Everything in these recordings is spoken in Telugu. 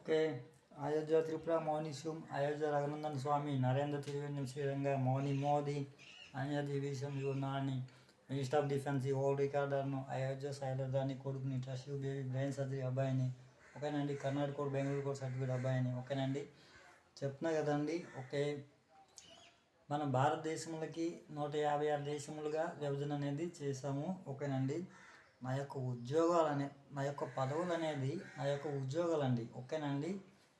ఓకే. అయోధ్య త్రిపుర మౌనిష్యం అయోధ్య రఘునందన్ స్వామి నరేంద్ర త్రివేణి శ్రీరంగ మౌని మోదీ అన్య డివిజన్ యునాని మినిస్టర్ ఆఫ్ డిఫెన్స్ ఓల్డ్ రికార్డర్ను అయోధ్య శైలజాని కొడుకుని ట్రస్యూ బేబీ బ్రెయిన్ సర్జరీ అబ్బాయిని ఓకేనండి. Karnataka code Bengaluru code certificate అబ్బాయిని ఓకేనండి. చెప్తున్నా కదండి. ఓకే, మన భారతదేశంలోకి 156 దేశములుగా విభజన అనేది చేసాము ఓకేనండి. నా యొక్క ఉద్యోగాలు నా యొక్క పదవులు అనేది నా యొక్క ఉద్యోగాలండి ఓకేనండి.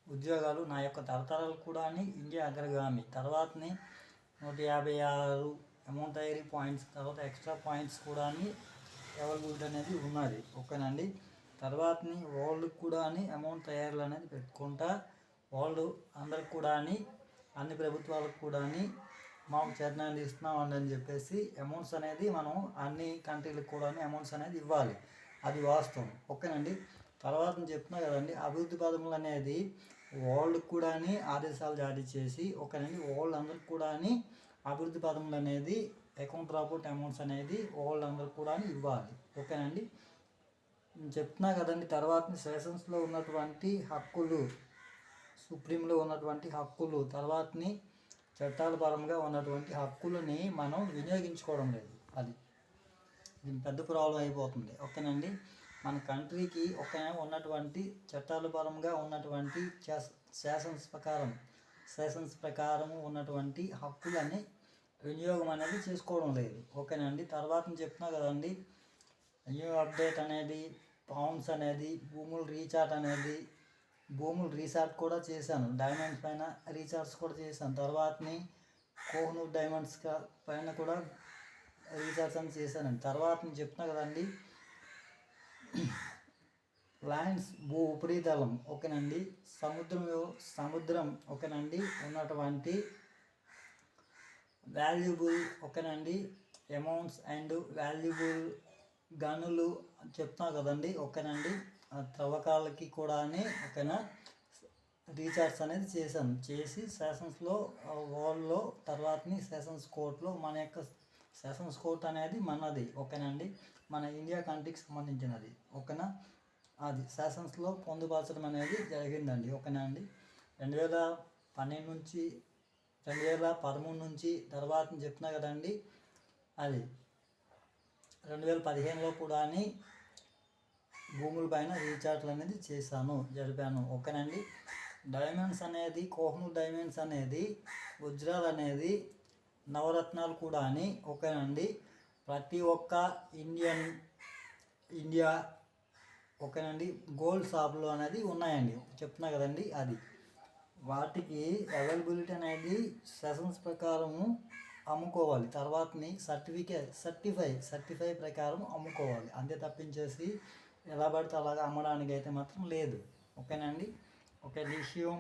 ఉద్యోగాలు నా యొక్క తరతరాలు కూడా ఇండియా అగ్రగామి తర్వాతని 156 అమౌంట్ అయ్యి పాయింట్స్ తర్వాత ఎక్స్ట్రా పాయింట్స్ కూడా అవైలబిలిటీ అనేది ఉన్నది ఓకేనండి. తర్వాతని వాళ్ళు కూడా అమౌంట్ తయారులు అనేది పెట్టుకుంటా వాళ్ళు అందరికి కూడా అన్ని ప్రభుత్వాలకు కూడా మాకు చరణాలు ఇస్తున్నామండి అని చెప్పేసి అమౌంట్స్ అనేది మనం అన్ని కంట్రీలకు కూడా అమౌంట్స్ అనేది ఇవ్వాలి. అది వాస్తవం ఓకేనండి. తర్వాత చెప్తున్నా కదండి, అభివృద్ధి పదములు అనేది వరల్డ్ కూడా ఆదేశాలు జారీ చేసి ఓకేనండి వరల్డ్ అందరికి కూడా అభివృద్ధి పదములు అనేది అకౌంట్ రాపోర్ట్ అమౌంట్స్ అనేది వరల్డ్ అందరికి కూడా ఇవ్వాలి ఓకేనండి. చెప్తున్నా కదండి. తర్వాత సెషన్స్లో ఉన్నటువంటి హక్కులు, సుప్రీంలో ఉన్నటువంటి హక్కులు, తర్వాతని చట్టాల పరంగా ఉన్నటువంటి హక్కులని మనం వినియోగించుకోవడం లేదు. అది పెద్ద ప్రాబ్లం అయిపోతుంది ఓకేనండి. మన కంట్రీకి ఉన్నటువంటి చట్టాల పరంగా ఉన్నటువంటి సెషన్స్ ప్రకారం ఉన్నటువంటి హక్కులని వినియోగం అనేది చేసుకోవడం లేదు ఓకేనండి. తర్వాత చెప్తున్నా కదండి, న్యూ అప్డేట్ అనేది పౌండ్స్ అనేది భూములు రీచార్ట్ అనేది భూములు రీచార్ట్ కూడా చేశాను. డైమండ్స్ పైన రీచార్ట్స్ కూడా చేశాను. తర్వాతని కోహ్నూర్ డైమండ్స్ పైన కూడా రీచార్ట్స్ అని చేశానండి. తర్వాత చెప్తున్నా కదండి, ల్యాండ్స్ భూ ఉపరితలం ఓకేనండి, సముద్రం ఓకేనండి ఉన్నటువంటి వాల్యుబుల్ ఓకేనండి అమౌంట్స్ అండ్ వాల్యుబుల్ గనులు చెప్తున్నా కదండి ఓకేనండి. త్రవ్వకాలకి కూడా ఓకేనా రీఛార్జ్ అనేది చేసి సెషన్స్లో వరల్డ్లో తర్వాతని సెషన్స్ కోర్టులో మన యొక్క సెషన్స్ కోర్ట్ అనేది మనది ఓకేనండి. మన ఇండియా కంట్రీకి సంబంధించినది ఓకేనా. అది సెషన్స్లో పొందుపరచడం అనేది జరిగిందండి ఓకేనా అండి. 2012 నుంచి 2013 నుంచి తర్వాత చెప్తున్నా కదండి, అది 2015లో కూడా భూముల పైన రీఛార్జ్లు అనేది జరిపాను ఓకేనండి. డైమండ్స్ అనేది కోహ్నూర్ డైమండ్స్ అనేది వజ్రాలు అనేది నవరత్నాలు కూడా ఓకేనండి. ప్రతి ఒక్క ఇండియా ఓకేనండి గోల్డ్ షాప్లో అనేది ఉన్నాయండి చెప్తున్నా కదండి. అది వాటికి అవైలబిలిటీ అనేది సెషన్స్ ప్రకారము అమ్ముకోవాలి. తర్వాతని సర్టిఫై ప్రకారం అమ్ముకోవాలి. అంతే తప్పించేసి ఎలా పడితే అలాగా అమ్మడానికి అయితే మాత్రం లేదు ఓకేనండి. Okay, lithium